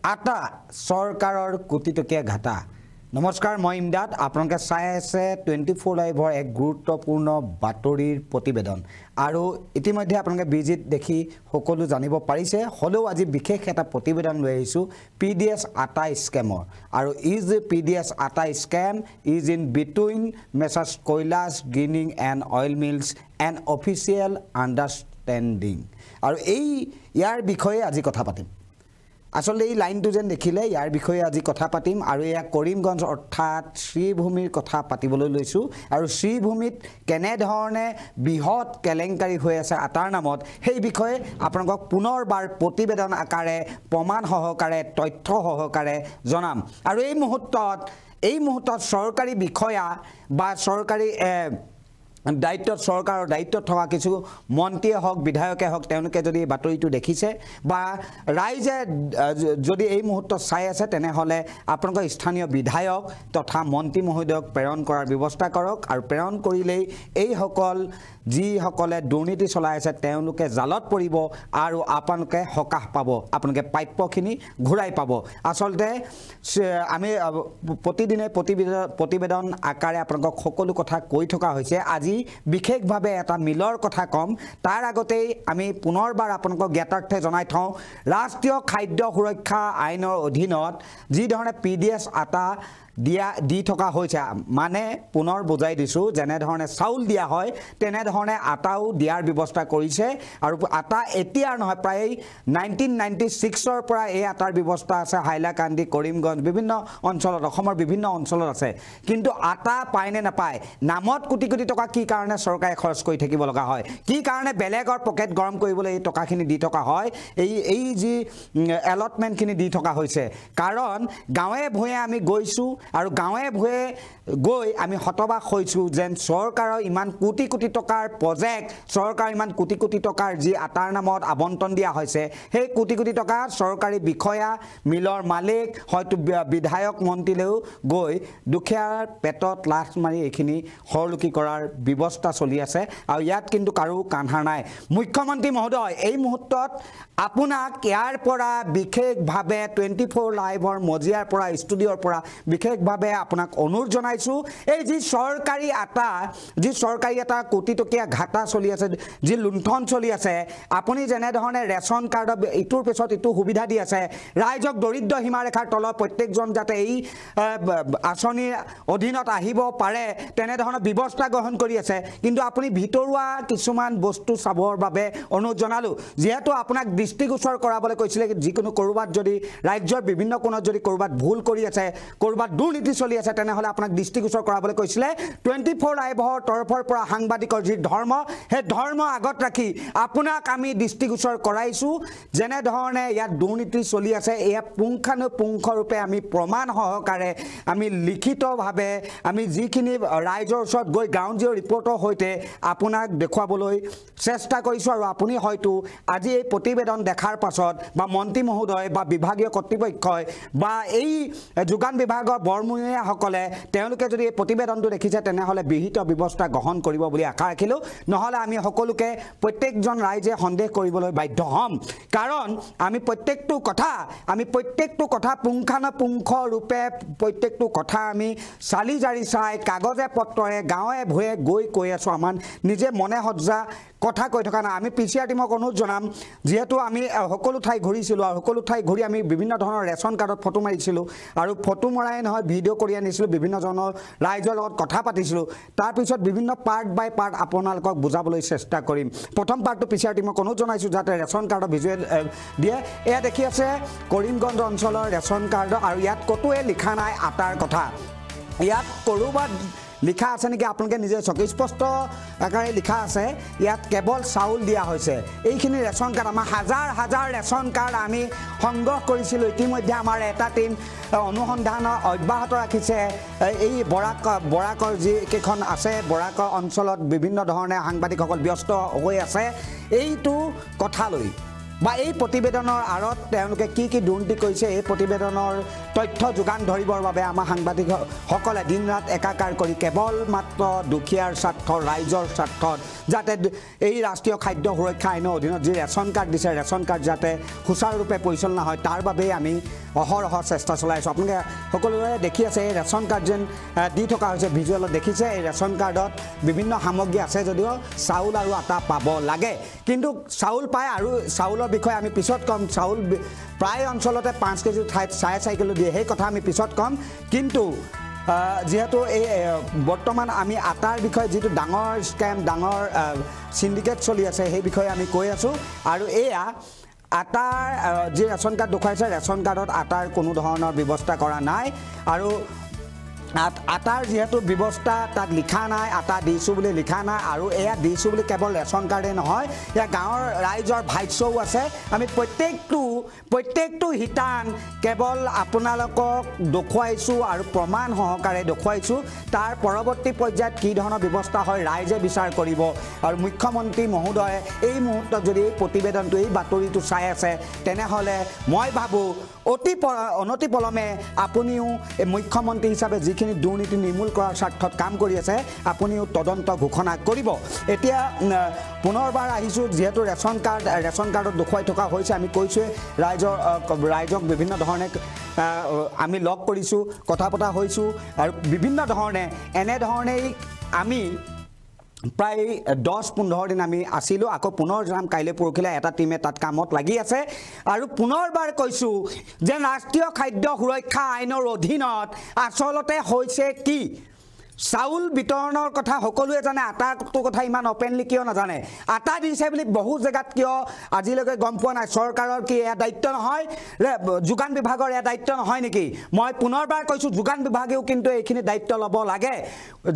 আটা চৰকাৰৰ কোটিটকীয়া ঘাটা নমস্কাৰ মই ইমদাদ আপোনালোকে চাই আছে 24 লাইভৰ এক গুৰুত্বপূৰ্ণ বাতৰিৰ প্ৰতিবেদন আৰু ইতিমধ্যে আপোনালোকে বিজিত দেখি সকলো জানিব পাৰিছে হলেও আজি বিশেষ এটা প্ৰতিবেদন লৈ আহিছো পিডিএছ আটা স্কেমৰ আৰু is PDS atta scheme is in between Messrs Kailash grinding and oil mills and official understanding আৰু ইয়াৰ বিষয়ে আজি কথা পাতিম আসলে এই লাইনটো যেন দেখিলে ইয়াৰ বিষয়ে আজি কথা পাতিম আৰু এয়া কৰিমগঞ্জ অৰ্থাৎ শ্ৰীভূমিৰ কথা পাতিবলৈ লৈছো আৰু শ্ৰীভূমিত কেনে ধৰণে বৃহৎ কেলেংকাৰী হৈ আছে আটাৰ নামত সেই বিষয়ে আপোনাক পুনৰবাৰ প্ৰতিবেদন আকাৰে প্ৰমাণ সহকাৰে তথ্য সহকাৰে জনাম আৰু এই মুহূৰ্তত চৰকাৰী বিষয়া বা চৰকাৰী দায়িত্বত চৰকাৰৰ দায়িত্বত থকা কিছু মন্ত্ৰীয়ে হওক বিধায়কে হওক তেওঁলোকে যদি বাতৰিটো দেখিছে বা ৰাইজে যদি এই মুহূৰ্তত চাই আছে তেনেহলে আপোনালোকৰ স্থানীয় বিধায়ক তথা মন্ত্ৰী মহোদয়ক প্ৰেৰণ কৰাৰ ব্যৱস্থা কৰক আৰু প্ৰেৰণ কৰিলেই এইসকল যিসকলে দুৰ্নীতি চলাই আছে তেওঁলোকে জালত পৰিব আৰু আপোনালোকে হকাহ পাব আপোনালোকে প্ৰাপ্যখিনি ঘূৰাই পাব আচলতে আমি প্ৰতিদিনে প্ৰতিবেদন আকাৰে আপোনালোকক সকলো কথা কৈ থকা হৈছে আজি বিশেষভাৱে এটা মিলৰ কথা কম তাৰ আগতেই আমি পুনৰবাৰ আপোনালোকক জ্ঞাতাৰ্থে জনাই থওঁ ৰাষ্ট্ৰীয় খাদ্য সুৰক্ষা আইনৰ অধীনত যি ধৰণে পিডিএছ আটা দি থকা হৈছে মানে পুনৰ বুজাই দিছো যেনে ধৰণে চাউল দিয়া হয় তেনে ধৰণে আটাও দিয়াৰ ব্যৱস্থা কৰিছে আৰু আটা এতিয়াৰ নহয় প্ৰায় 1996 ৰ পৰা এই আটাৰ ব্যৱস্থা আছে হাইলাকান্দি কৰিমগঞ্জ বিভিন্ন অঞ্চলত অসমৰ বিভিন্ন অঞ্চলত আছে কিন্তু আটা পায় নে নাপায় নামত কোটি কোটি টকা কি কাৰণে চৰকাৰে খৰচ কৰি থাকিব লগা হয় কি কাৰণে বেলেগৰ পকেট গৰম কৰিবলৈ এই টকাখিনি দি থকা হয় এই যি এলটমেন্টখিনি দি থকা হৈছে কাৰণ গাঁৱে ভূঞে আমি গৈছো আৰু গাঁৱে ভূঞে গৈ আমি হতবাক হৈছো যেন চৰকাৰৰ ইমান কোটি কোটি টকাৰ প্ৰজেক্ট চৰকাৰ ইমান কোটি কোটি টকাৰ যি আটাৰ নামত আবণ্টন দিয়া হৈছে সেই কোটি কোটি টকা চৰকাৰী বিষয়া মিলৰ মালিক হয়তো বিধায়ক মন্ত্ৰীলেও গৈ দুখীয়াৰ পেটত লাঠ মাৰি এইখিনি হৰলুকি কৰাৰ ব্যৱস্থা চলি আছে আৰু ইয়াত কিন্তু কাৰো কাণহা নাই মুখ্যমন্ত্ৰী মহোদয় এই মুহূৰ্তত আপোনাক ইয়াৰ পৰা বিশেষভাৱে 24 লাইভৰ মজিয়াৰ পৰা ষ্টুডিঅ'ৰ পৰা বিশেষভাৱে আপোনাক অনুৰোধ জনাইছো এই যি চৰকাৰী আটা যি চৰকাৰী এটা কোটি টকীয়া ঘাটা চলি আছে যি লুণ্ঠন চলি আছে আপুনি যেনে ধৰণে ৰেচন কাৰ্ডৰ ইটোৰ পিছত ইটো সুবিধা দি আছে ৰাইজক দৰিদ্ৰ সীমাৰেখাৰ তলৰ প্ৰত্যেকজন যাতে এই আঁচনিৰ অধীনত আহিব পাৰে তেনে ধৰণৰ ব্যৱস্থা গ্ৰহণ কৰি আছে কিন্তু আপুনি ভিতৰুৱা কিছুমান বস্তু চাবৰ বাবে অনুৰোধ জনালো যেহেতু আপোনাক দৃষ্টিগোচৰ কৰাবলৈ কৈছিলে যিকোনো কৰবাত যদি ৰাজ্যৰ বিভিন্ন কোণত যদি কৰবাত ভুল কৰি আছে কৰবাত দুৰ্নীতি চলি আছে তেনেহলে আপোনাক দৃষ্টিগোচৰ কৰাবলৈ কৈছিলে 24 লাইভৰ তৰফৰ পৰা সাংবাদিকৰ যি ধৰ্ম সেই ধৰ্ম আগত ৰাখি আপোনাক আমি দৃষ্টিগোচৰ কৰাইছো যেনে ধৰণে ইয়াত দুৰ্নীতি চলি আছে এয়া পুংখানুপুংখ ৰূপে আমি প্ৰমাণ সহকাৰে আমি লিখিতভাৱে আমি যিখিনি ৰাইজৰ ওচৰত গৈ গ্ৰাউণ্ড জিৰ' ৰিপৰ্টৰ সৈতে আপোনাক দেখুৱাবলৈ চেষ্টা কৰিছো আৰু আপুনি হয়তো আজি এই প্ৰতিবেদন দেখাৰ পাছত বা মন্ত্ৰী মহোদয় বা বিভাগীয় কৰ্তৃপক্ষই বা এই যোগান বিভাগৰ বৰমূৰীয়াসকলে তেওঁলোকে যদি এই প্ৰতিবেদনটো দেখিছে তেনেহলে বিহিত ব্যৱস্থা গ্ৰহণ কৰিব বুলি আশা ৰাখিলো নহলে আমি সকলোকে প্ৰত্যেকজন ৰাইজে সন্দেহ কৰিবলৈ বাধ্য হ'ম কাৰণ আমি প্ৰত্যেকটো কথা পুংখানুপুংখ ৰূপে প্ৰত্যেকটো কথা আমি চালি জাৰি চাই কাগজে পত্ৰৰে গাঁৱে ভূঞে গৈ কৈ আছো আমাৰ নিজে মনে সজ্জা কথা কৈ থকা নাই আমি পিচিআৰ টিমক অনুৰোধ জনাম যেহেতু আমি সকলো ঠাই ঘূৰিছিলোঁ আৰু সকলো ঠাই ঘূৰি আমি বিভিন্ন ধৰণৰ ৰেচন কাৰ্ডত ফটো মাৰিছিলোঁ আৰু ফটো মৰাই নহয় ভিডিঅ' কৰি আনিছিলোঁ বিভিন্নজনৰ ৰাইজৰ লগত কথা পাতিছিলোঁ তাৰপিছত বিভিন্ন পাৰ্ট বাই পাৰ্ট আপোনালোকক বুজাবলৈ চেষ্টা কৰিম প্ৰথম পাৰ্টটো পিচিআৰ টিমক অনুৰোধ জনাইছোঁ যাতে ৰেচন কাৰ্ডৰ ভিজুৱেল দিয়ে এয়া দেখি আছে কৰিমগঞ্জ অঞ্চলৰ ৰেচন কাৰ্ড আৰু ইয়াত ক'তোৱে লিখা নাই আটাৰ কথা ইয়াত ক'ৰবাত লিখা আছে নেকি আপোনালোকে নিজে চকী স্পষ্ট আকাৰে লিখা আছে ইয়াত কেৱল চাউল দিয়া হৈছে এইখিনি ৰেচন কাৰ্ড আমাৰ হাজাৰ ৰেচন কাৰ্ড আমি সংগ্ৰহ কৰিছিলোঁ ইতিমধ্যে আমাৰ এটা টীম অনুসন্ধান অব্যাহত ৰাখিছে এই বৰাকৰ যি কেইখন আছে বৰাকৰ অঞ্চলত বিভিন্ন ধৰণে সাংবাদিকসকল ব্যস্ত হৈ আছে এইটো কথালৈ বা এই প্ৰতিবেদনৰ আৰত তেওঁলোকে কি দুৰ্নীতি কৰিছে এই প্ৰতিবেদনৰ তথ্য যোগান ধৰিবৰ বাবে আমাৰ সাংবাদিকসকলে দিন ৰাত একাকাৰ কৰি কেৱল মাত্ৰ দুখীয়াৰ স্বাৰ্থ ৰাইজৰ স্বাৰ্থত যাতে এই ৰাষ্ট্ৰীয় খাদ্য সুৰক্ষা আইনৰ অধীনত যি ৰেচন কাৰ্ড দিছে ৰেচন কাৰ্ড যাতে সুচাৰুৰূপে পৰিচালনা হয় তাৰ বাবেই আমি অহৰহ চেষ্টা চলাই আছোঁ আপোনালোকে সকলোৱে দেখি আছে এই ৰেচন কাৰ্ড যেন দি থকা হৈছে ভিজুৱেলত দেখিছে এই ৰেচন কাৰ্ডত বিভিন্ন সামগ্ৰী আছে যদিও চাউল আৰু আটা পাব লাগে কিন্তু চাউল পায় আৰু চাউলৰ বিষয়ে আমি পিছত ক'ম চাউল প্ৰায় অঞ্চলতে 5 কেজি ঠাইত 4.5 কিলো দিয়ে সেই কথা আমি পিছত ক'ম কিন্তু যেহেতু এই বৰ্তমান আমি আটাৰ বিষয়ে যিটো ডাঙৰ স্কেম ডাঙৰ সিন্ডিকেট চলি আছে সেই বিষয়ে আমি কৈ আছোঁ আৰু এয়া আটাৰ যি ৰেচন কাৰ্ড দেখুৱাইছে ৰেচন কাৰ্ডত আটাৰ কোনো ধৰণৰ ব্যৱস্থা কৰা নাই আৰু আটাৰ যেহেতু ব্যৱস্থা তাত লিখা নাই আটা দিছোঁ বুলি লিখা নাই আৰু এয়া দিছোঁ বুলি কেৱল ৰেচন কাৰ্ডে নহয় এয়া গাঁৱৰ ৰাইজৰ ভাষ্যও আছে আমি প্ৰত্যেকটো শিতান কেৱল আপোনালোকক দেখুৱাইছোঁ আৰু প্ৰমাণ সহকাৰে দেখুৱাইছোঁ তাৰ পৰৱৰ্তী পৰ্যায়ত কি ধৰণৰ ব্যৱস্থা হয় ৰাইজে বিচাৰ কৰিব আৰু মুখ্যমন্ত্ৰী মহোদয়ে এই মুহূৰ্তত যদি এই প্ৰতিবেদনটো এই বাতৰিটো চাই আছে তেনেহ'লে মই ভাবোঁ অনতি পলমে আপুনিও মুখ্যমন্ত্ৰী হিচাপে যিখিনি দুৰ্নীতি নিৰ্মূল কৰাৰ স্বাৰ্থত কাম কৰি আছে আপুনিও তদন্ত ঘোষণা কৰিব এতিয়া পুনৰবাৰ আহিছোঁ যিহেতু ৰেচন কাৰ্ডত দেখুৱাই থকা হৈছে আমি কৈছোঁৱে ৰাইজক বিভিন্ন ধৰণে আমি লগ কৰিছোঁ কথা পতা হৈছোঁ আৰু বিভিন্ন ধৰণে এনেধৰণেই আমি প্ৰায় 10-15 দিন আমি আছিলোঁ আকৌ পুনৰ যাম কাইলৈ পৰখিলে এটা টিমে তাত কামত লাগি আছে আৰু পুনৰবাৰ কৈছোঁ যে ৰাষ্ট্ৰীয় খাদ্য সুৰক্ষা আইনৰ অধীনত আচলতে হৈছে কি চাউল বিতৰণৰ কথা সকলোৱে জানে আটাটো কথা ইমান অপেনলি কিয় নাজানে আটা দিছে বুলি বহু জেগাত কিয় আজিলৈকে গম পোৱা নাই চৰকাৰৰ কি এয়া দায়িত্ব নহয় যোগান বিভাগৰ এয়া দায়িত্ব নহয় নেকি মই পুনৰবাৰ কৈছোঁ যোগান বিভাগেও কিন্তু এইখিনি দায়িত্ব ল'ব লাগে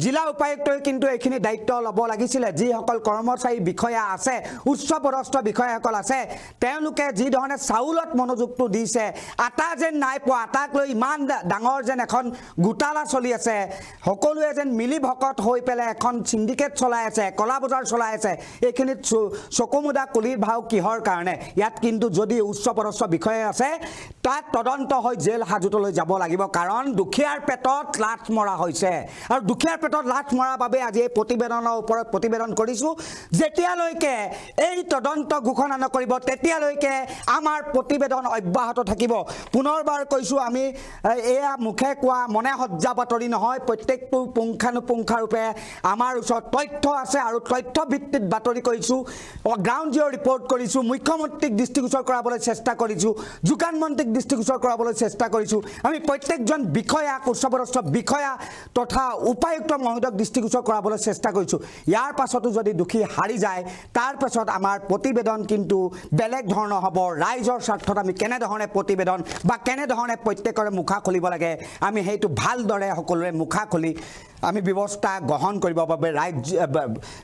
জিলা উপায়ুক্তই কিন্তু এইখিনি দায়িত্ব ল'ব লাগিছিলে যিসকল কৰ্মচাৰী বিষয়া আছে উচ্চপদস্থ বিষয়াসকল আছে তেওঁলোকে যি ধৰণে চাউলত মনোযোগটো দিছে আটা যেন নাই পোৱা আটাক লৈ ইমান ডাঙৰ যেন এখন গোটালা চলি আছে সকলোৱে যেন মিলি ভকত হৈ পেলাই এখন সিন্ডিকেট চলাই আছে কলা বজাৰ চলাই আছে এইখিনিত চকুমুদা কুলিৰ ভাও কিহৰ কাৰণে ইয়াত কিন্তু যদি উচ্চপদস্থ বিষয়া আছে তাত তদন্ত হৈ জেল হাজতলৈ যাব লাগিব কাৰণ দুখীয়াৰ পেটত লাঠ মৰা হৈছে আৰু দুখীয়াৰ পেটত লাঠ মৰাৰ বাবে আজি এই প্ৰতিবেদনৰ ওপৰত প্ৰতিবেদন কৰিছোঁ যেতিয়ালৈকে এই তদন্ত ঘোষণা নকৰিব তেতিয়ালৈকে আমাৰ প্ৰতিবেদন অব্যাহত থাকিব পুনৰবাৰ কৈছোঁ আমি এয়া মুখে কোৱা মনে সজ্জা বাতৰি নহয় প্ৰত্যেকটো পুংখানুপুংখাৰূপে আমাৰ ওচৰত তথ্য আছে আৰু তথ্য ভিত্তিত বাতৰি কৰিছোঁ গ্ৰাউণ্ড জিৰ' ৰিপৰ্ট কৰিছোঁ মুখ্যমন্ত্ৰীক দৃষ্টিগোচৰ কৰাবলৈ চেষ্টা কৰিছোঁ যোগান মন্ত্ৰীক দৃষ্টিগোচৰ কৰাবলৈ চেষ্টা কৰিছোঁ আমি প্ৰত্যেকজন বিষয়াক উচ্চপদস্থ বিষয়া তথা উপায়ুক্ত মহোদয়ক দৃষ্টিগোচৰ কৰাবলৈ চেষ্টা কৰিছোঁ ইয়াৰ পাছতো যদি দুখী হাৰি যায় তাৰ পাছত আমাৰ প্ৰতিবেদন কিন্তু বেলেগ ধৰণৰ হ'ব ৰাইজৰ স্বাৰ্থত আমি কেনেধৰণে প্ৰতিবেদন বা কেনেধৰণে প্ৰত্যেকৰে মুখা খুলিব লাগে আমি সেইটো ভালদৰে সকলোৰে মুখা খুলি আমি ব্যৱস্থা গ্ৰহণ কৰিবৰ বাবে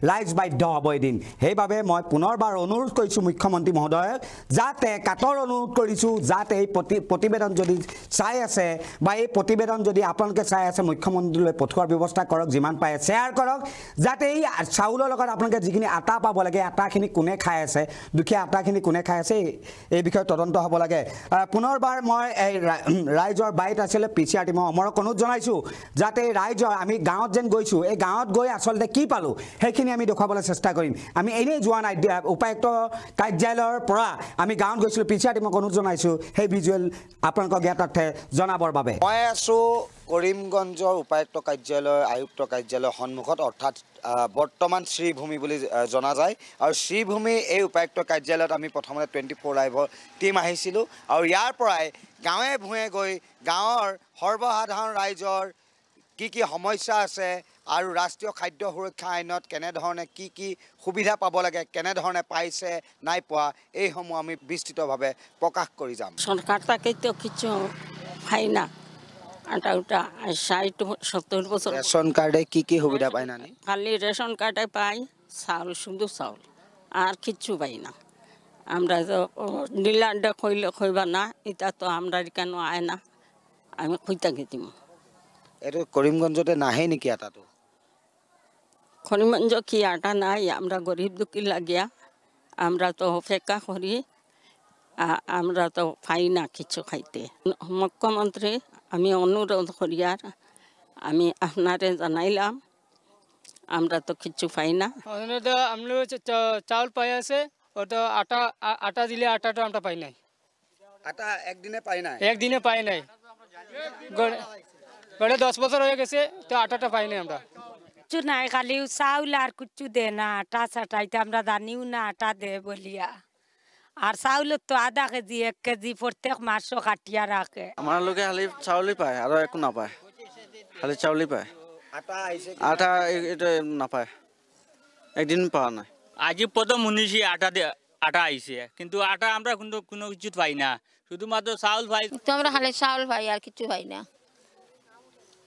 ৰাইজ বাধ্য হ'ব এদিন সেইবাবে মই পুনৰবাৰ অনুৰোধ কৰিছোঁ মুখ্যমন্ত্ৰী মহোদয়ক যাতে কাটৰ অনুৰোধ কৰিছোঁ যাতে এই প্ৰতিবেদন যদি চাই আছে বা এই প্ৰতিবেদন যদি আপোনালোকে চাই আছে মুখ্যমন্ত্ৰীলৈ পঠোৱাৰ ব্যৱস্থা কৰক যিমান পাৰে শ্বেয়াৰ কৰক যাতে এই চাউলৰ লগত আপোনালোকে যিখিনি আটা পাব লাগে আটাখিনি কোনে খাই আছে দুখীয়া আটাখিনি কোনে খাই আছে এই বিষয়ে তদন্ত হ'ব লাগে পুনৰবাৰ মই এই ৰাইজৰ বাইট আছিলে PCR টিমৰ অমৰক অনুৰোধ জনাইছোঁ যাতে ৰাইজৰ আমি গাঁৱত যেন গৈছোঁ এই গাঁৱত গৈ আচলতে কি পালোঁ সেইখিনি আমি দেখুৱাবলৈ চেষ্টা কৰিম আমি এনেই যোৱা নাই উপায়ুক্ত কাৰ্যালয়ৰ পৰা আমি গাঁৱত গৈছিলোঁ PCR টিমক অনুৰোধ জনাইছোঁ সেই ভিজুৱেল আপোনালোকক জ্ঞাতাৰ্থে জনাবৰ বাবে মই আছোঁ কৰিমগঞ্জৰ উপায়ুক্ত কাৰ্যালয় আয়ুক্ত কাৰ্যালয়ৰ সন্মুখত অৰ্থাৎ বৰ্তমান শ্ৰীভূমি বুলি জনা যায় আৰু শ্ৰীভূমি এই উপায়ুক্ত কাৰ্যালয়ত আমি প্ৰথমতে 24 লাইভৰ টীম আহিছিলোঁ আৰু ইয়াৰ পৰাই গাঁৱে ভূঞে গৈ গাঁৱৰ সৰ্বসাধাৰণ ৰাইজৰ কি সমস্যা আছে আৰু ৰাষ্ট্ৰীয় খাদ্য সুৰক্ষা আইনত কেনেধৰণে কি সুবিধা পাব লাগে কেনেধৰণে পাইছে নাই পোৱা এইসমূহ আমি বিস্তৃতভাৱে প্ৰকাশ কৰি যাম সরকার তাকে তো কিছু হয় না আটা উটা 60-70 বছর রেশন কার্ডে কি সুবিধা পায় না খালি রেশন কার্ডে পাই চাউল শুধু চাউল আর কিচ্ছু পাই না আমরা তো ডিলারটা খইবা না এটা তো আমরা কেন আয় না আমি খুঁজতে গেছিম এটা করিমগঞ্জতে নাহে নেকি আটাটো করিমগঞ্জ কি আটা নাই আমরা গরিব দুঃখী লাগিয়া আমরা তো অপেক্ষা করি আমরা তো পাই না কিছু খাইতে। মুখ্যমন্ত্রী আমি অনুরোধ করি আর আমি আপনারে জানাইলাম আমরা তো কিছু পাই না। আমরা চাউল পাই আছে, ওটা আটা দিলে আটাটা আমরা পাই নাই, আটা একদিনে পাই না, একদিনে পাই নাই। গড়ে 10 বছর হয়ে গেছে, তো আটাটা পাই নাই আমরা। কিছু নাই, খালি চাউল আর কিছু দে না, আটা চাটাইতে আমরা জানিও না আটা দে বলিয়া। আর চাউলত তো আধা কেজি 1 কেজি প্রত্যেক মাসও কাটিয়া রাখে। আমার লোকে খালি চাউলই পায় আর একো নাপায়, খালি চাউলই পায়। আটা এটা নাপায়, একদিন পাওয়া নাই। আজি প্রথম শুনিছি আটা আইছে, কিন্তু আটা আমরা কিন্তু কোনো কিছু পাই না, শুধুমাত্র চাউল পাই। তো আমরা খালি চাউল পাই আর কিছু পাই না,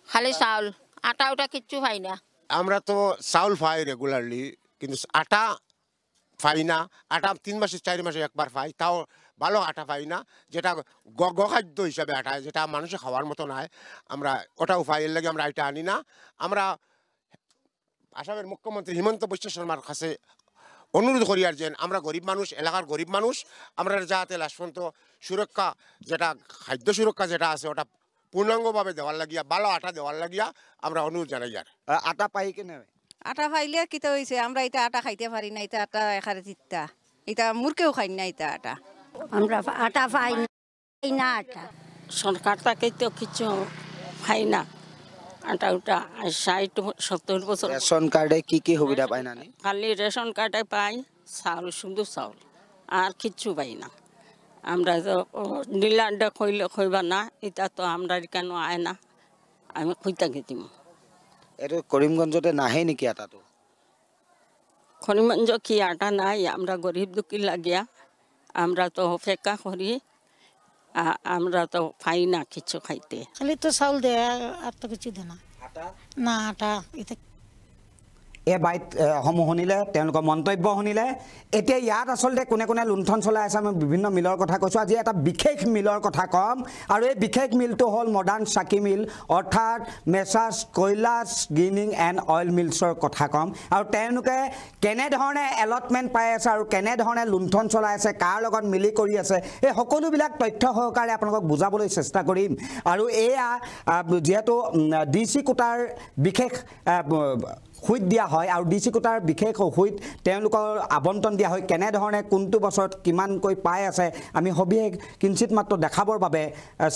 খালি চাউল, আটা ওটা কিছু পাই না। আমরা তো চাউল পাই রেগুলারলি, কিন্তু আটা পাই না। আটা 3 মাসে 4 মাসে একবার পাই, তাও ভালো আটা পাই না, যেটা গখাদ্য হিসাবে আটা, যেটা মানুষে খাওয়ার মতো নয়, আমরা ওটাও পাই। এর লাগে আমরা এটা আনি না। আমরা আসামের মুখ্যমন্ত্রী হিমন্ত বিশ্ব শর্মার কাছে অনুরোধ করি আর যে আমরা গরিব মানুষ, এলাকার গরিব মানুষ, আমরা যাতে লাস্ট পর্যন্ত সুরক্ষা, যেটা খাদ্য সুরক্ষা যেটা আছে, ওটা পূর্ণাঙ্গভাবে দেওয়ার লাগিয়া, ভালো আটা দেওয়ার লাগিয়া আমরা অনুরোধ জানাই। আর আটা পাই কেনে আটা খাইলে কিতা হয়েছে, আমরা এটা আটা খাইতে পারি না, এটা আটা এখানে চিত্তা, এটা মুরকেও খাই না এটা আটা। আমরা আটা পাই না, আটা সরকার তাকে তো কিছু পাই না। আটা ওটা 60-70 বছর। রেশন কার্ডে কি কি সুবিধা পাই না? খালি রেশন কার্ডে পাই চাউল, শুধু চাউল, আর কিচ্ছু পাই না। আমরা তো ডিলারটা খইবা না, এটা তো আমরা কেন আয় না, আমি খুঁজতে গেছিম। এইটো কৰিমগঞ্জতে নাহে নেকি আটাটো? করিমগঞ্জ কি আটা নাই, আমরা গরিব দুঃখী লাগিয়া আমরা তো অপেক্ষা করি, আমরা তো পাই না কিছু খাইতে। খালি তো চাউল দে আর তো কিছু দে না, না আটা। এই বাইট সমূহ শুনিলে, তেওঁলোকৰ মন্তব্য শুনিলে। এতিয়া ইয়াত আচলতে কোনে কোনে লুণ্ঠন চলাই আছে, আমি বিভিন্ন মিলৰ কথা কৈছোঁ। আজি এটা বিশেষ মিলৰ কথা ক'ম, আৰু এই বিশেষ মিলটো হ'ল মডাৰ্ণ চাকি মিল, অৰ্থাৎ Messrs Kailash grinding and oil মিলছৰ কথা ক'ম। আৰু তেওঁলোকে কেনেধৰণে এলটমেণ্ট পাই আছে আৰু কেনেধৰণে লুণ্ঠন চলাই আছে, কাৰ লগত মিলি কৰি আছে, এই সকলোবিলাক তথ্য সহকাৰে আপোনালোকক বুজাবলৈ চেষ্টা কৰিম। আৰু এয়া যিহেতু DC কোটাৰ বিশেষ হুইট দিয়া হয়, আৰু DC কোটাৰ বিশেষ হুইট তেওঁলোকৰ আবণ্টন দিয়া হয়, কেনেধৰণে কোনটো বছৰত কিমানকৈ পাই আছে, আমি সবিশেষ কিঞ্চিত মাত্ৰ দেখাবৰ বাবে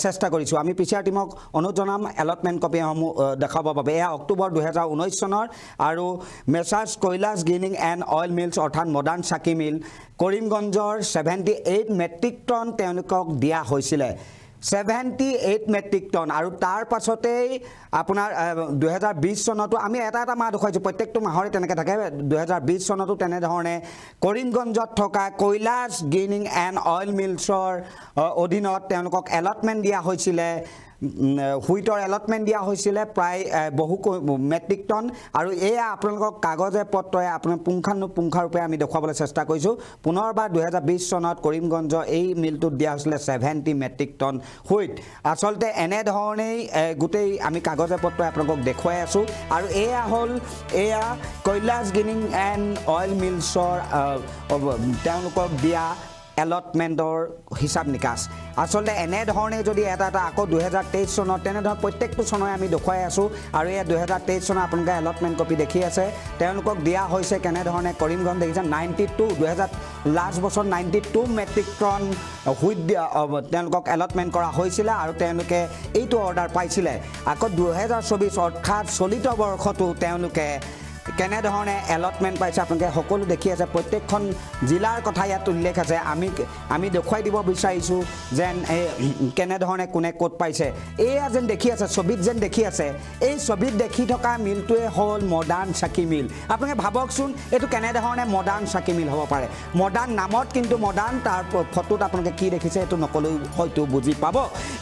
চেষ্টা কৰিছোঁ। আমি পিচিআৰ টিমক অনুৰোধ জনাম এলটমেণ্ট কপিসমূহ দেখাবৰ বাবে। এয়া অক্টোবৰ 2019 চনৰ, আৰু Messrs Kailash grinding and oil mills অৰ্থাৎ মডাৰ্ণ চাকি মিল কৰিমগঞ্জৰ 78 মেট্ৰিক টন তেওঁলোকক দিয়া হৈছিলে। 78 মেট্ৰিক টন। আৰু তাৰ পাছতেই আপোনাৰ 2020 চনতো আমি এটা মাহ দেখুৱাইছোঁ, প্ৰত্যেকটো মাহৰে তেনেকৈ থাকে। 2020 চনতো তেনেধৰণে কৰিমগঞ্জত থকা কৈলাশ গ্ৰিনিং এণ্ড অইল মিলছৰ অধীনত তেওঁলোকক এলটমেণ্ট দিয়া হৈছিলে, হুইটৰ এলটমেণ্ট দিয়া হৈছিলে প্ৰায় বহু মেট্ৰিক টন। আৰু এয়া আপোনালোকক কাগজে পত্ৰই আপোনাৰ পুংখানুপুংখৰূপে আমি দেখুৱাবলৈ চেষ্টা কৰিছোঁ। পুনৰবাৰ 2020 চনত কৰিমগঞ্জ এই মিলটোত দিয়া হৈছিলে 70 মেট্ৰিক টন হুইট। আচলতে এনেধৰণেই গোটেই আমি কাগজে পত্ৰই আপোনালোকক দেখুৱাই আছোঁ। আৰু এয়া হ'ল কৈলাশ গ্ৰিনিং এণ্ড অইল মিলছৰ তেওঁলোকক দিয়া এলটমেণ্টৰ হিচাপ নিকাচ। আচলতে এনেধৰণে যদি এটা আকৌ 2023 চনত তেনেধৰণে প্ৰত্যেকটো চনৰে আমি দেখুৱাই আছোঁ। আৰু এয়া 2023 চনৰ আপোনালোকে এলটমেণ্ট কপি দেখি আছে, তেওঁলোকক দিয়া হৈছে কেনেধৰণে। কৰিমগঞ্জ দেখিছে 92 লাষ্ট বছৰ 92 মেট্ৰিক টন হুইট তেওঁলোকক এলটমেণ্ট কৰা হৈছিলে, আৰু তেওঁলোকে এইটো অৰ্ডাৰ পাইছিলে। আকৌ 2024 অৰ্থাৎ চলিত বৰ্ষতো তেওঁলোকে কেনেধৰণে এলটমেণ্ট পাইছে আপোনালোকে সকলো দেখি আছে। প্ৰত্যেকখন জিলাৰ কথা ইয়াত উল্লেখ আছে। আমি দেখুৱাই দিব বিচাৰিছোঁ যেন কেনেধৰণে কোনে ক'ত পাইছে। এয়া যেন দেখি আছে, ছবিত যেন দেখি আছে, এই ছবিত দেখি থকা মিলটোৱে হ'ল মডাৰ্ণ চাকি মিল। আপোনালোকে ভাবকচোন এইটো কেনেধৰণে মডাৰ্ণ চাকি মিল হ'ব পাৰে। মডাৰ্ণ নামত কিন্তু মডাৰ্ণ, তাৰ ফটোত আপোনালোকে কি দেখিছে এইটো নকলেও হয়তো বুজি পাব।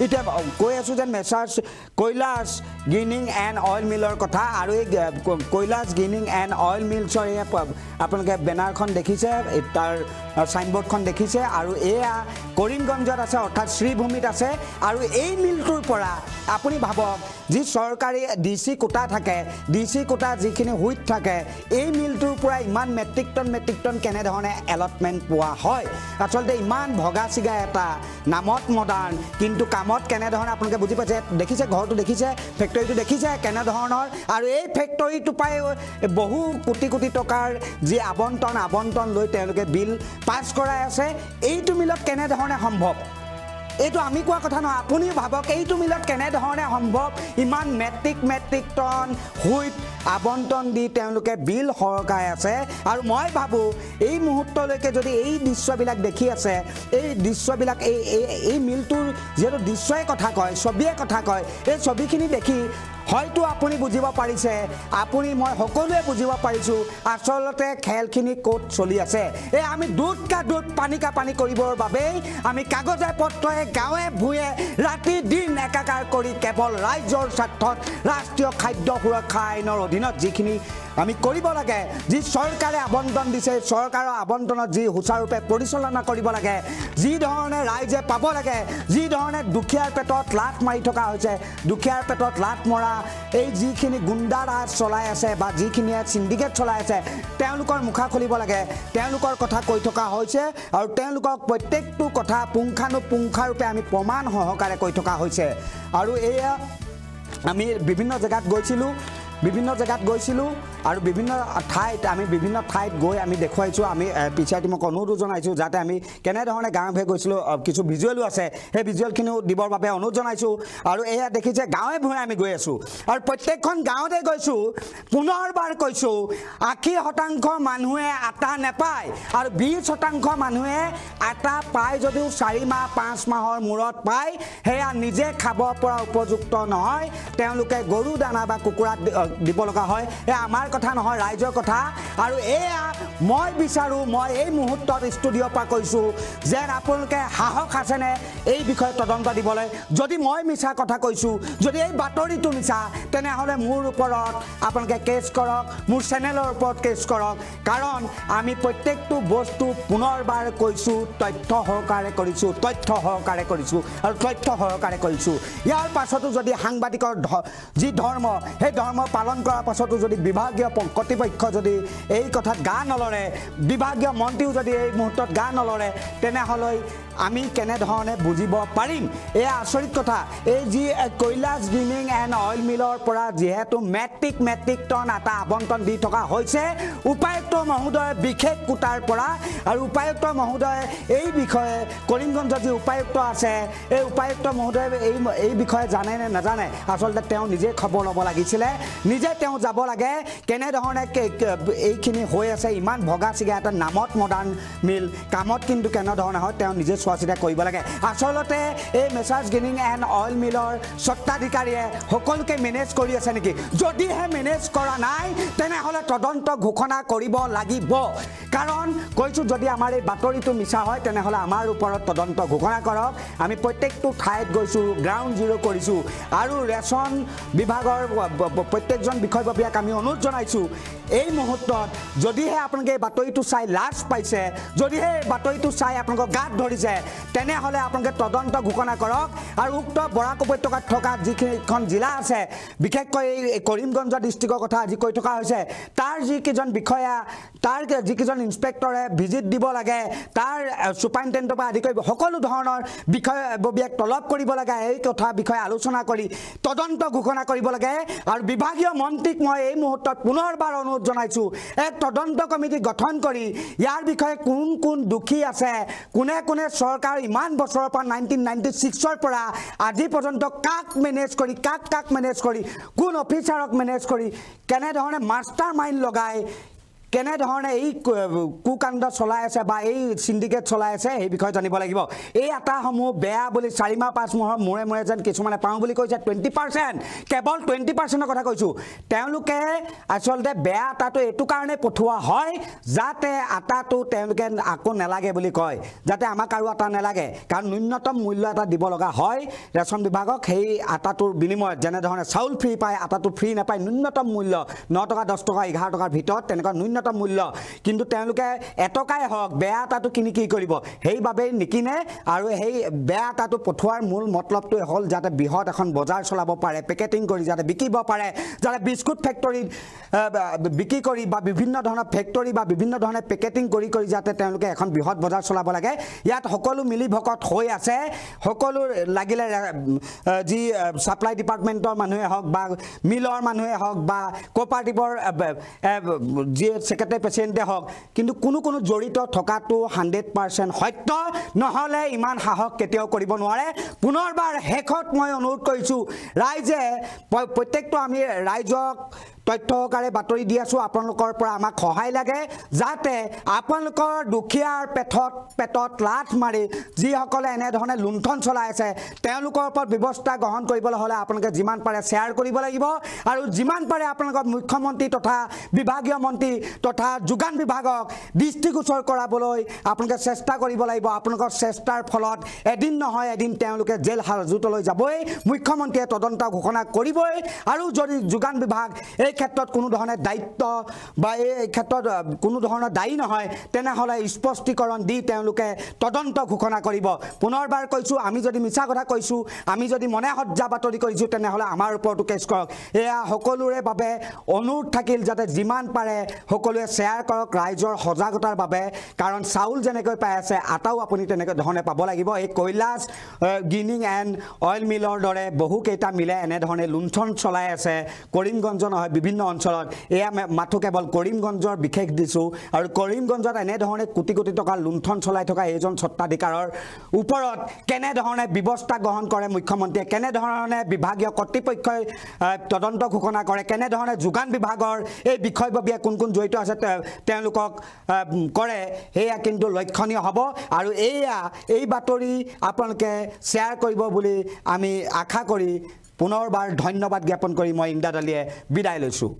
এতিয়া কৈ আছোঁ যেন Messrs Kailash grinding and oil মিলৰ কথা। আৰু এই কৈলাশ গ্ৰিনিং এণ্ড অইল মিলছৰ আপোনালোকে বেনাৰখন দেখিছে, তাৰ সাইনবোৰ্ডখন দেখিছে আৰু এয়া কৰিমগঞ্জত আছে অৰ্থাৎ শ্ৰীভূমিত আছে আৰু এই মিলটোৰ পৰা আপুনি ভাবক যি চৰকাৰী ডিসি কোটা থাকে ডিসি কোটা যিখিনি হুইট থাকে এই মিলটোৰ পৰা ইমান মেট্ৰিক টন কেনে ধৰণে এলটমেন্ট পোৱা হয় আসলতে ইমান ভগা চিগা এটা নামত মডাৰ্ণ কিন্তু কামত কেনে ধৰণে আপোনালোকে বুজি পাইছে দেখিছে ঘৰটো দেখিছে ফেক্টৰীটো দেখিছে কেনে ধৰণৰ আৰু এই ফেক্টৰীটো পাই বহু কোটি কোটি টকাৰ যি আবণ্টন লৈ তেওঁলোকে বিল পাছ কৰাই আছে এইটো মিলত কেনে ধৰণে সম্ভৱ এইটো আমি কোৱা কথা নহয় আপুনি ভাবক এইটো মিলত কেনে ধৰণে সম্ভৱ ইমান মেট্ৰিক টন হুইট আবণ্টন দি তেওঁলোকে বিল সৰকাই আছে আৰু মই ভাবো এই মুহূৰ্তলৈকে যদি এই দৃশ্যবিলাক দেখি আছে এই দৃশ্যবিলাক এই মিলটোৰ যেটো দৃশ্যই কথা কয় ছবিয়ে কথা কয় এই ছবিখিনি দেখি হয়তো আপুনি বুজিব পাৰিছে আপুনি মই সকলোৱে বুজিব পাৰিছো আসলতে খেলখিনি কোট চলি আছে এই আমি দুধ পানী কৰিবৰ বাবে আমি কাগজে পত্ৰয়ে গাঁৱে ভূঞে ৰাতি দিন একাকাৰ কৰি কেৱল ৰাজ্যৰ স্বাৰ্থত ৰাষ্ট্ৰীয় খাদ্য সুৰক্ষা আইনৰ অধীনত যিখিনি আমি কৰিব লাগে যি চৰকাৰে আবণ্টন দিছে চৰকাৰৰ আবণ্টনত যি সুচাৰুৰূপে পৰিচালনা কৰিব লাগে যি ধৰণে ৰাইজে পাব লাগে যি ধৰণে দুখীয়াৰ পেটত লাট মাৰি থকা হৈছে দুখীয়াৰ পেটত লাট মৰা এই যিখিনি গুণ্ডা ৰাজ চলাই আছে বা যিখিনিয়ে সিন্ডিকেট চলাই আছে তেওঁলোকৰ মুখা খুলিব লাগে তেওঁলোকৰ কথা কৈ থকা হৈছে আৰু তেওঁলোকক প্ৰত্যেকটো কথা পুংখানুপুংখাৰূপে আমি প্ৰমাণ সহকাৰে কৈ থকা হৈছে আৰু এয়া আমি বিভিন্ন জেগাত গৈছিলোঁ আৰু বিভিন্ন ঠাইত গৈ আমি দেখুৱাইছোঁ আমি পিছাই টিমক অনুৰোধ জনাইছোঁ যাতে আমি কেনে ধৰণে গাঁৱে গৈছিলোঁ কিছু ভিজুৱেলো আছে সেই ভিজুৱেলখিনিও দিবৰ বাবে অনুৰোধ জনাইছোঁ আৰু এয়া দেখিছে গাঁৱে ভূঞে আমি গৈ আছোঁ আৰু প্ৰত্যেকখন গাঁৱতে গৈছোঁ পুনৰবাৰ কৈছোঁ 80% মানুহে আটা নেপায় আৰু 20% মানুহে আটা পায় যদিও 4 মাহ 5 মাহৰ মূৰত পায় সেয়া নিজে খাব পৰা উপযুক্ত নহয় তেওঁলোকে গৰু দানা বা কুকুৰা দিব লগা হয় আমাৰ কথা নহয় ৰাইজৰ কথা আৰু এয়া মই বিচাৰো মই এই মুহূৰ্তত ষ্টুডিঅ' পৰা কৈছোঁ যে আপোনালোকে সাহস আছেনে এই বিষয়ে তদন্ত দিবলৈ যদি মই মিছা কথা কৈছোঁ যদি এই বাতৰিটো মিছা তেনেহ'লে মোৰ ওপৰত আপোনালোকে কেছ কৰক মোৰ চেনেলৰ ওপৰত কেছ কৰক কাৰণ আমি প্ৰত্যেকটো বস্তু পুনৰবাৰ কৈছোঁ তথ্য সহকাৰে কৰিছোঁ ইয়াৰ পাছতো যদি সাংবাদিকৰ যি ধৰ্ম সেই ধৰ্ম পালন কৰাৰ পাছতো যদি বিভাগীয় কৰ্তৃপক্ষ যদি এই কথাত গা নলৰে বিভাগীয় মন্ত্ৰীও যদি এই মুহূৰ্তত গা নলৰে তেনেহ'লে আমি কেনে ধৰণে বুজিব পাৰিম এয়া আচৰিত কথা এই যি কৈলাশ গ্ৰিনিং এণ্ড অইল মিলৰ পৰা যেহেতু মেট্ৰিক টন আটা আবণ্টন দি থকা হৈছে উপায়ুক্ত মহোদয় বিশেষ কোটাৰ পৰা আৰু উপায়ুক্ত মহোদয় এই বিষয়ে কৰিমগঞ্জত যি উপায়ুক্ত আছে এই উপায়ুক্ত মহোদয় এই বিষয়ে জানে নে নাজানে আচলতে তেওঁ নিজে খবৰ ল'ব লাগিছিলে নিজে তেওঁ যাব লাগে কেনে ধৰণে এইখিনি হৈ আছে ইমান ভগা চিগা এটা নামত মডাৰ্ণ মিল কামত কিন্তু কেনে ধৰণে হয় তেওঁ নিজে চোৱা চিতা কৰিব লাগে আচলতে এই মেছাৰ্ছ গ্ৰিনিং এণ্ড অইল মিলৰ স্বত্বাধিকাৰীয়ে সকলোকে মেনেজ কৰি আছে নেকি যদিহে মেনেজ কৰা নাই তেনেহ'লে তদন্ত ঘোষণা কৰিব লাগিব কাৰণ কৈছোঁ যদি আমাৰ এই বাতৰিটো মিছা হয় তেনেহ'লে আমাৰ ওপৰত তদন্ত ঘোষণা কৰক আমি প্ৰত্যেকটো ঠাইত গৈছোঁ গ্ৰাউণ্ড জিৰ' কৰিছোঁ আৰু ৰেচন বিভাগৰ প্ৰত্যেকজন বিষয়ববীয়াক আমি অনুৰোধ জনাইছোঁ এই মুহূৰ্তত যদিহে আপোনালোকে এই বাতৰিটো চাই লাজ পাইছে যদিহে এই বাতৰিটো চাই আপোনালোকক গাত ধৰিছে তেনেহ'লে আপোনালোকে তদন্ত ঘোষণা কৰক আৰু উক্ত বৰাক উপত্যকাত থকা যিখন জিলা আছে বিশেষকৈ এই কৰিমগঞ্জ ডিষ্ট্ৰিক্টৰ কথা আজি কৈ থকা হৈছে তাৰ যিকেইজন বিষয়া তাৰ যিকেইজন ইনস্পেক্টৰে ভিজিট দিব লাগে তাৰ সুপাৰিনটেণ্ডেণ্টৰ পৰা আদি কৰি সকলো ধৰণৰ বিষয়ববীয়াক তলব কৰিব লাগে এই কথা বিষয়ে আলোচনা কৰি তদন্ত ঘোষণা কৰিব লাগে আৰু বিভাগীয় মন্ত্ৰীক মই এই মুহূৰ্তত পুনৰবাৰ অনুৰোধ জনাইছোঁ এক তদন্ত কমিটি গঠন কৰি ইয়াৰ বিষয়ে কোন দুখী আছে কোনে চৰকাৰ ইমান বছৰৰ পৰা 1996ৰ পৰা আজি পৰ্যন্ত কাক মেনেজ কৰি কোন অফিচাৰক মেনেজ কৰি কেনে ধৰণে মাষ্টাৰ মাইণ্ড লগাই কেনে ধৰণে এই কুকাণ্ড চলাই আছে বা এই সিন্ডিকেট চলাই আছে এই বিষয়ে জানিব লাগিব এই আটাসমূহ বেয়া বুলি 4 মাহ 5 মাহৰ মূৰে যেন কিছুমানে পাওঁ বুলি কৈছে 20% কেৱল 20%ৰ কথা কৈছোঁ তেওঁলোকে আচলতে বেয়া আটাটো এইটো কাৰণে পঠোৱা হয় যাতে আটাটো তেওঁলোকে আকৌ নেলাগে বুলি কয় যাতে আমাক আৰু আটা নেলাগে কাৰণ ন্যূনতম মূল্য এটা দিব লগা হয় ৰেচন বিভাগক সেই আটাটোৰ বিনিময়ত যেনে ধৰণে চাউল ফ্ৰী পায় আটাটো ফ্ৰী নাপায় ন্যূনতম মূল্য 9 টকা 10 টকা 11 টকাৰ ভিতৰত তেনেকুৱা ন্যূনতম উন্নত মূল্য কিন্তু তেওঁলোকে এটকাই হওক বেয়া আটাটো কিনি কি কৰিব সেইবাবেই নিকিনে আৰু সেই বেয়া আটাটো পঠোৱাৰ মূল মতলবটো হ'ল যাতে বৃহৎ এখন বজাৰ চলাব পাৰে পেকেটিং কৰি যাতে বিকিব পাৰে যাতে বিস্কুট ফেক্টৰী বিক্ৰী কৰি বা বিভিন্ন ধৰণৰ ফেক্টৰী বা বিভিন্ন ধৰণে পেকেটিং কৰি যাতে তেওঁলোকে এখন বৃহৎ বজাৰ চলাব লাগে ইয়াত সকলো মিলি ভকত হৈ আছে সকলো লাগিলে যি সাপ্লাই ডিপাৰ্টমেণ্টৰ মানুহে হওক বা মিলৰ মানুহে হওক বা কোঅপাৰেটিভৰ যি সেক্ৰেটাৰী প্ৰেচিডেণ্টে হওক কিন্তু কোনো জড়িত থকাটো 100% সত্য নহলে ইমান সাহস কেতিয়াও কৰিব নোৱাৰে পুনৰবাৰ শেষত মই অনুৰোধ কৰিছো ৰাইজে প্ৰত্যেকটো আমি ৰাইজক তথ্যকাৰে বাতৰি দি আছো আপোনালোকৰ পৰা আমাক সহায় লাগে যাতে আপোনালোকৰ দুখীয়াৰ পেটত লাঠ মাৰি যিসকলে এনে ধৰণে লুণ্ঠন চলাই আছে তেওঁলোকৰ ওপৰত ব্যৱস্থা গ্ৰহণ কৰিবলৈ হ'লে আপোনালোকে যিমান পাৰে শ্বেয়াৰ কৰিব লাগিব আৰু যিমান পাৰে আপোনালোকৰ মুখ্যমন্ত্ৰী তথা বিভাগীয় মন্ত্ৰী তথা যোগান বিভাগক দৃষ্টিগোচৰ কৰাবলৈ আপোনালোকে চেষ্টা কৰিব লাগিব আপোনালোকৰ চেষ্টাৰ ফলত এদিন নহয় এদিন তেওঁলোকে জেল হাজতলৈ যাবই মুখ্যমন্ত্ৰীয়ে তদন্ত ঘোষণা কৰিবই আৰু যদি যোগান বিভাগ এই ক্ষেত্ৰত কোনো ধৰণৰ দায়িত্ব বা এই ক্ষেত্ৰত কোনো ধৰণৰ দায়ী নহয় তেনেহলে স্পষ্টীকৰণ দি তেওঁলোকে তদন্ত ঘোষণা কৰিব পুনৰবাৰ কৈছো আমি যদি মিছা কথা কৈছো আমি যদি মনে হজ্জা বাতৰি কৰিছো তেনেহলে আমাৰ ওপৰতো কেছ কৰক এয়া সকলোৰে বাবে অনুৰোধ থাকিল যাতে যিমান পাৰে সকলোৱে শ্বেয়াৰ কৰক ৰাইজৰ সজাগতাৰ বাবে কাৰণ চাউল যেনেকৈ পাই আছে আটাও আপুনি তেনেকৈ ধৰণে পাব লাগিব এই কৈলাশ গিনিং এণ্ড অইল মিলৰ দৰে বহু কেইটা মিলে এনে ধৰণে লুণ্ঠন চলাই আছে কৰিমগঞ্জ নহয় বিভিন্ন অঞ্চলত এয়া মাথো কেৱল কৰিমগঞ্জৰ বিশেষ দিছো আৰু কৰিমগঞ্জত এনে ধৰণে কোটি কোটি টকা লুণ্ঠন চলাই থকা এইজন সত্তাধিকাৰৰ ওপৰত কেনে ধৰণে ব্যৱস্থা গ্ৰহণ কৰে মুখ্যমন্ত্ৰীয়ে কেনে ধৰণে বিভাগীয় কৰ্তৃপক্ষই তদন্ত ঘোষণা কৰে কেনে ধৰণে যোগান বিভাগৰ এই বিষয়ববীয়া কোন জড়িত আছে তেওঁলোকক কৰে সেয়া কিন্তু লক্ষণীয় হ'ব আৰু এই বাতৰি আপোনালোকে শ্বেয়াৰ কৰিব বুলি আমি আশা কৰি পুনৰবাৰ ধন্যবাদ জ্ঞাপন কৰি মই ইমদাদ আলীয়ে বিদায় লৈছোঁ